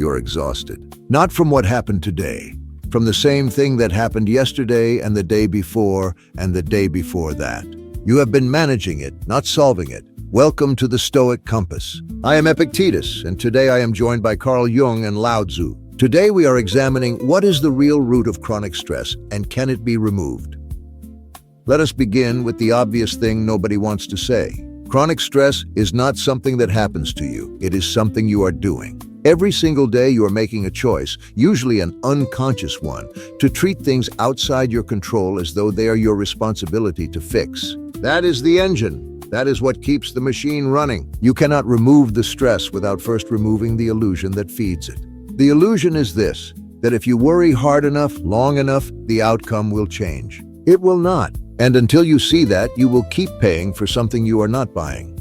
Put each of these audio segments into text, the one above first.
you're exhausted. Not from what happened today, from the same thing that happened yesterday and the day before and the day before that. You have been managing it, not solving it. Welcome to the Stoic Compass. I am Epictetus, and today I am joined by Carl Jung and Lao Tzu. Today we are examining what is the real root of chronic stress and can it be removed? Let us begin with the obvious thing nobody wants to say. Chronic stress is not something that happens to you. It is something you are doing. Every single day you are making a choice, usually an unconscious one, to treat things outside your control as though they are your responsibility to fix. That is the engine. That is what keeps the machine running. You cannot remove the stress without first removing the illusion that feeds it. The illusion is this, that if you worry hard enough, long enough, the outcome will change. It will not. And until you see that, you will keep paying for something you are not buying.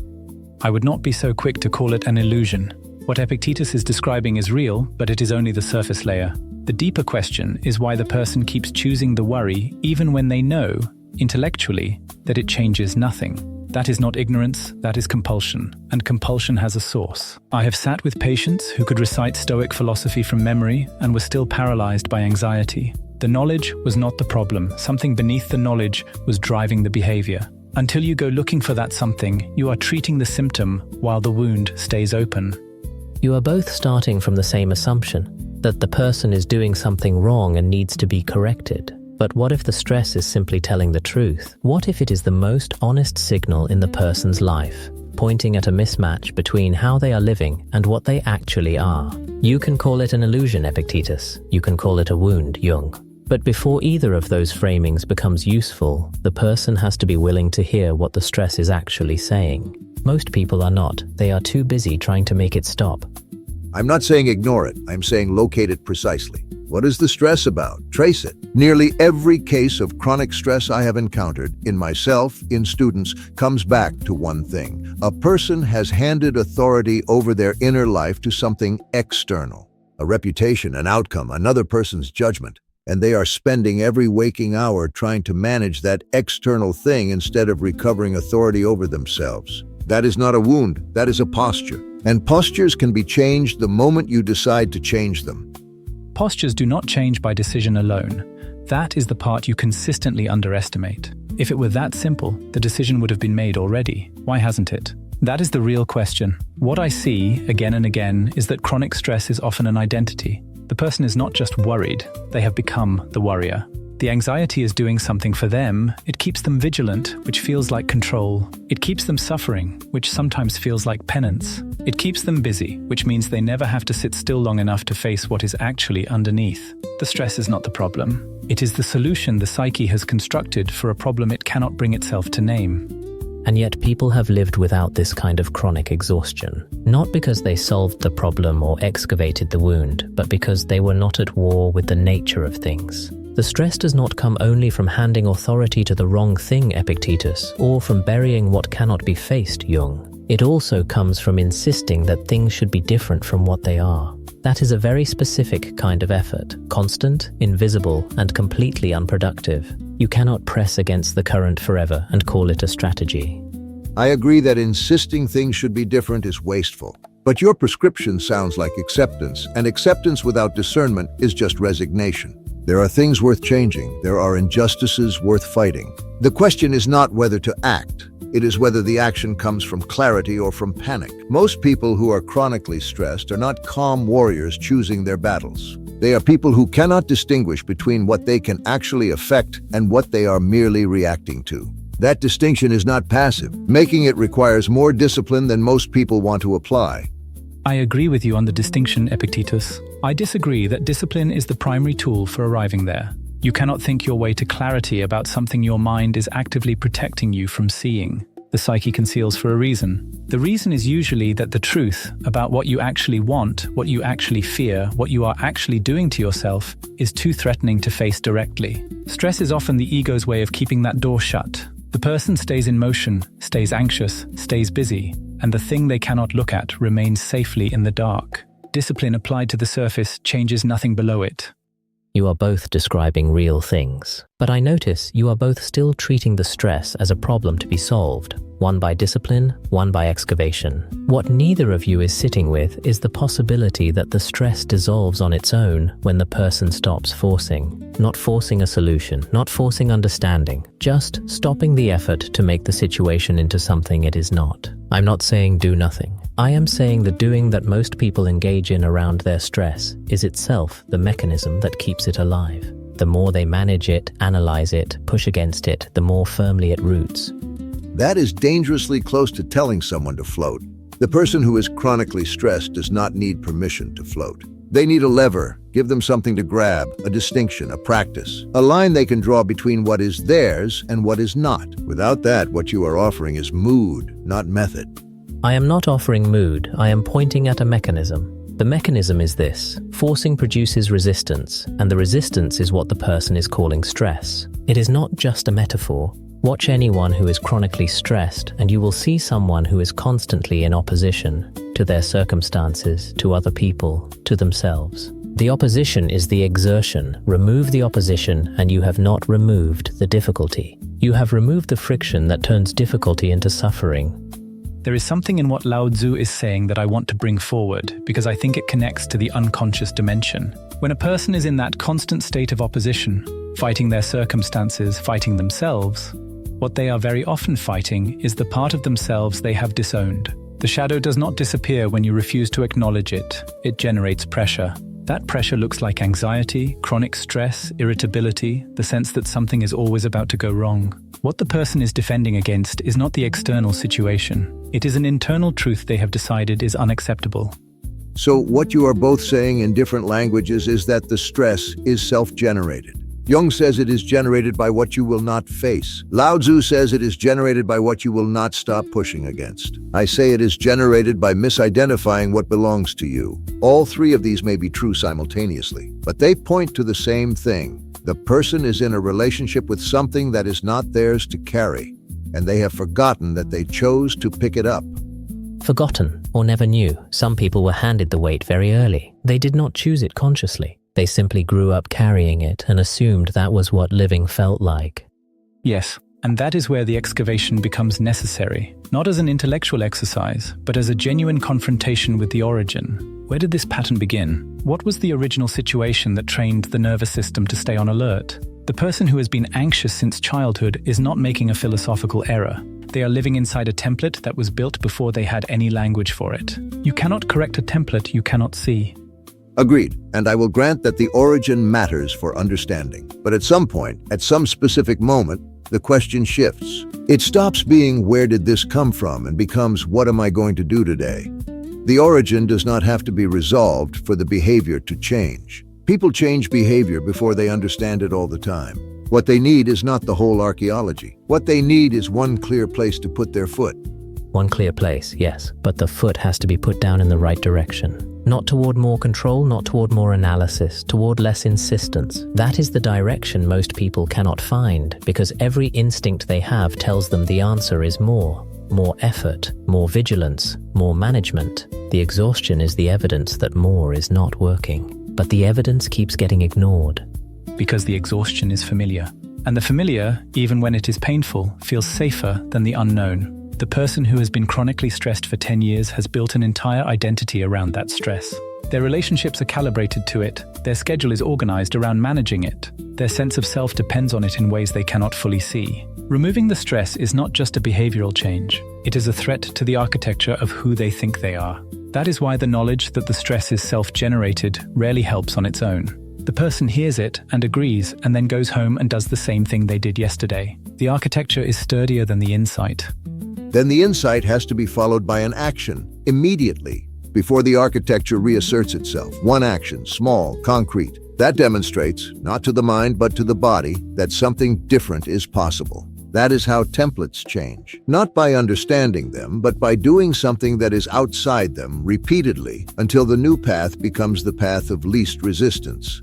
I would not be so quick to call it an illusion. What Epictetus is describing is real, but it is only the surface layer. The deeper question is why the person keeps choosing the worry even when they know, intellectually, that it changes nothing. That is not ignorance, that is compulsion, and compulsion has a source. I have sat with patients who could recite Stoic philosophy from memory and were still paralyzed by anxiety. The knowledge was not the problem. Something beneath the knowledge was driving the behavior. Until you go looking for that something, you are treating the symptom while the wound stays open. You are both starting from the same assumption, that the person is doing something wrong and needs to be corrected. But what if the stress is simply telling the truth? What if it is the most honest signal in the person's life, pointing at a mismatch between how they are living and what they actually are? You can call it an illusion, Epictetus. You can call it a wound, Jung. But before either of those framings becomes useful, the person has to be willing to hear what the stress is actually saying. Most people are not. They are too busy trying to make it stop. I'm not saying ignore it. I'm saying locate it precisely. What is the stress about? Trace it. Nearly every case of chronic stress I have encountered, in myself, in students, comes back to one thing. A person has handed authority over their inner life to something external. A reputation, an outcome, another person's judgment. And they are spending every waking hour trying to manage that external thing instead of recovering authority over themselves. That is not a wound, that is a posture. And postures can be changed the moment you decide to change them. Postures do not change by decision alone. That is the part you consistently underestimate. If it were that simple, the decision would have been made already. Why hasn't it? That is the real question. What I see, again and again, is that chronic stress is often an identity. The person is not just worried, they have become the worrier. The anxiety is doing something for them. It keeps them vigilant, which feels like control. It keeps them suffering, which sometimes feels like penance. It keeps them busy, which means they never have to sit still long enough to face what is actually underneath. The stress is not the problem. It is the solution the psyche has constructed for a problem it cannot bring itself to name. And yet people have lived without this kind of chronic exhaustion. Not because they solved the problem or excavated the wound, but because they were not at war with the nature of things. The stress does not come only from handing authority to the wrong thing, Epictetus, or from burying what cannot be faced, Jung. It also comes from insisting that things should be different from what they are. That is a very specific kind of effort, constant, invisible, and completely unproductive. You cannot press against the current forever and call it a strategy. I agree that insisting things should be different is wasteful. But your prescription sounds like acceptance, and acceptance without discernment is just resignation. There are things worth changing. There are injustices worth fighting. The question is not whether to act. It is whether the action comes from clarity or from panic. Most people who are chronically stressed are not calm warriors choosing their battles. They are people who cannot distinguish between what they can actually affect and what they are merely reacting to. That distinction is not passive. Making it requires more discipline than most people want to apply. I agree with you on the distinction, Epictetus. I disagree that discipline is the primary tool for arriving there. You cannot think your way to clarity about something your mind is actively protecting you from seeing. The psyche conceals for a reason. The reason is usually that the truth about what you actually want, what you actually fear, what you are actually doing to yourself, is too threatening to face directly. Stress is often the ego's way of keeping that door shut. The person stays in motion, stays anxious, stays busy, and the thing they cannot look at remains safely in the dark. Discipline applied to the surface changes nothing below it. You are both describing real things. But I notice you are both still treating the stress as a problem to be solved, one by discipline, one by excavation. What neither of you is sitting with is the possibility that the stress dissolves on its own when the person stops forcing. Not forcing a solution, not forcing understanding, just stopping the effort to make the situation into something it is not. I'm not saying do nothing. I am saying the doing that most people engage in around their stress is itself the mechanism that keeps it alive. The more they manage it, analyze it, push against it, the more firmly it roots. That is dangerously close to telling someone to float. The person who is chronically stressed does not need permission to float. They need a lever. Give them something to grab, a distinction, a practice, a line they can draw between what is theirs and what is not. Without that, what you are offering is mood, not method. I am not offering mood, I am pointing at a mechanism. The mechanism is this: forcing produces resistance, and the resistance is what the person is calling stress. It is not just a metaphor. Watch anyone who is chronically stressed, and you will see someone who is constantly in opposition to their circumstances, to other people, to themselves. The opposition is the exertion. Remove the opposition, and you have not removed the difficulty. You have removed the friction that turns difficulty into suffering. There is something in what Lao Tzu is saying that I want to bring forward because I think it connects to the unconscious dimension. When a person is in that constant state of opposition, fighting their circumstances, fighting themselves, what they are very often fighting is the part of themselves they have disowned. The shadow does not disappear when you refuse to acknowledge it. It generates pressure. That pressure looks like anxiety, chronic stress, irritability, the sense that something is always about to go wrong. What the person is defending against is not the external situation. It is an internal truth they have decided is unacceptable. So what you are both saying in different languages is that the stress is self-generated. Jung says it is generated by what you will not face. Lao Tzu says it is generated by what you will not stop pushing against. I say it is generated by misidentifying what belongs to you. All three of these may be true simultaneously, but they point to the same thing. The person is in a relationship with something that is not theirs to carry, and they have forgotten that they chose to pick it up. Forgotten, or never knew. Some people were handed the weight very early. They did not choose it consciously. They simply grew up carrying it and assumed that was what living felt like. Yes, and that is where the excavation becomes necessary, not as an intellectual exercise, but as a genuine confrontation with the origin. Where did this pattern begin? What was the original situation that trained the nervous system to stay on alert? The person who has been anxious since childhood is not making a philosophical error. They are living inside a template that was built before they had any language for it. You cannot correct a template you cannot see. Agreed, and I will grant that the origin matters for understanding. But at some point, at some specific moment, the question shifts. It stops being where did this come from and becomes what am I going to do today? The origin does not have to be resolved for the behavior to change. People change behavior before they understand it all the time. What they need is not the whole archaeology. What they need is one clear place to put their foot. One clear place, yes, but the foot has to be put down in the right direction. Not toward more control, not toward more analysis, toward less insistence. That is the direction most people cannot find, because every instinct they have tells them the answer is more. More effort, more vigilance, more management. The exhaustion is the evidence that more is not working. But the evidence keeps getting ignored. Because the exhaustion is familiar. And the familiar, even when it is painful, feels safer than the unknown. The person who has been chronically stressed for 10 years has built an entire identity around that stress. Their relationships are calibrated to it. Their schedule is organized around managing it. Their sense of self depends on it in ways they cannot fully see. Removing the stress is not just a behavioral change. It is a threat to the architecture of who they think they are. That is why the knowledge that the stress is self-generated rarely helps on its own. The person hears it and agrees and then goes home and does the same thing they did yesterday. The architecture is sturdier than the insight. Then the insight has to be followed by an action, immediately, before the architecture reasserts itself. One action, small, concrete. That demonstrates, not to the mind but to the body, that something different is possible. That is how templates change. Not by understanding them, but by doing something that is outside them repeatedly until the new path becomes the path of least resistance.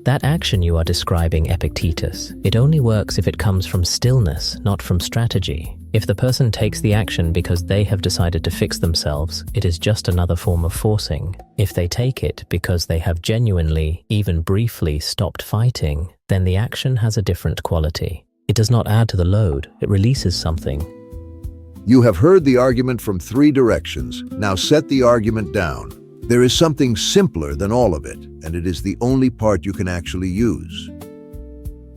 That action you are describing, Epictetus, it only works if it comes from stillness, not from strategy. If the person takes the action because they have decided to fix themselves, it is just another form of forcing. If they take it because they have genuinely, even briefly, stopped fighting, then the action has a different quality. It does not add to the load, it releases something. You have heard the argument from 3 directions. Now set the argument down. There is something simpler than all of it, and it is the only part you can actually use.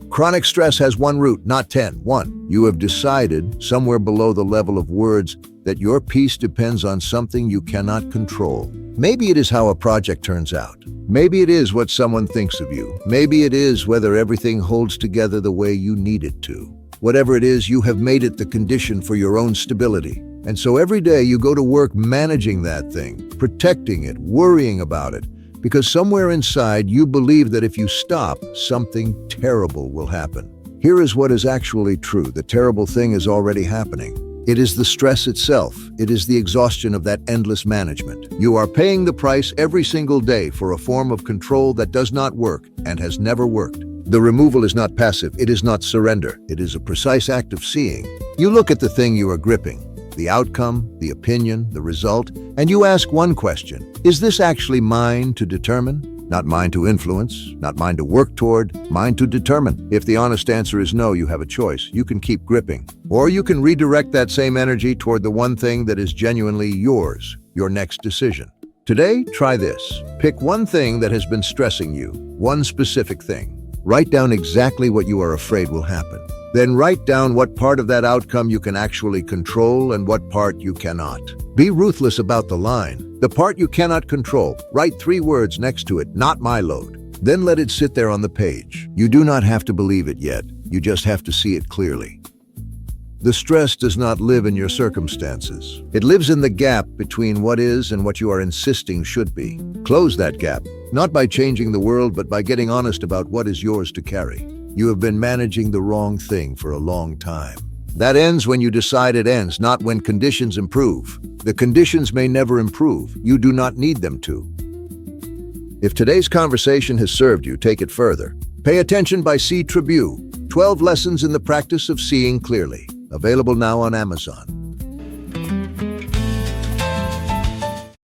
Chronic stress has 1 root, not 10. 1. You have decided, somewhere below the level of words, that your peace depends on something you cannot control. Maybe it is how a project turns out. Maybe it is what someone thinks of you. Maybe it is whether everything holds together the way you need it to. Whatever it is, you have made it the condition for your own stability. And so every day you go to work managing that thing, protecting it, worrying about it, because somewhere inside you believe that if you stop, something terrible will happen. Here is what is actually true. The terrible thing is already happening. It is the stress itself. It is the exhaustion of that endless management. You are paying the price every single day for a form of control that does not work and has never worked. The removal is not passive. It is not surrender. It is a precise act of seeing. You look at the thing you are gripping, the outcome, the opinion, the result, and you ask one question. Is this actually mine to determine? Not mine to influence, not mine to work toward, mine to determine. If the honest answer is no, you have a choice. You can keep gripping. Or you can redirect that same energy toward the one thing that is genuinely yours, your next decision. Today, try this. Pick one thing that has been stressing you, one specific thing. Write down exactly what you are afraid will happen. Then write down what part of that outcome you can actually control and what part you cannot. Be ruthless about the line. The part you cannot control, write 3 words next to it, not my load. Then let it sit there on the page. You do not have to believe it yet. You just have to see it clearly. The stress does not live in your circumstances. It lives in the gap between what is and what you are insisting should be. Close that gap, not by changing the world, but by getting honest about what is yours to carry. You have been managing the wrong thing for a long time. That ends when you decide it ends, not when conditions improve. The conditions may never improve. You do not need them to. If today's conversation has served you, take it further. Pay Attention by C. Tribune. 12 Lessons in the Practice of Seeing Clearly. Available now on Amazon.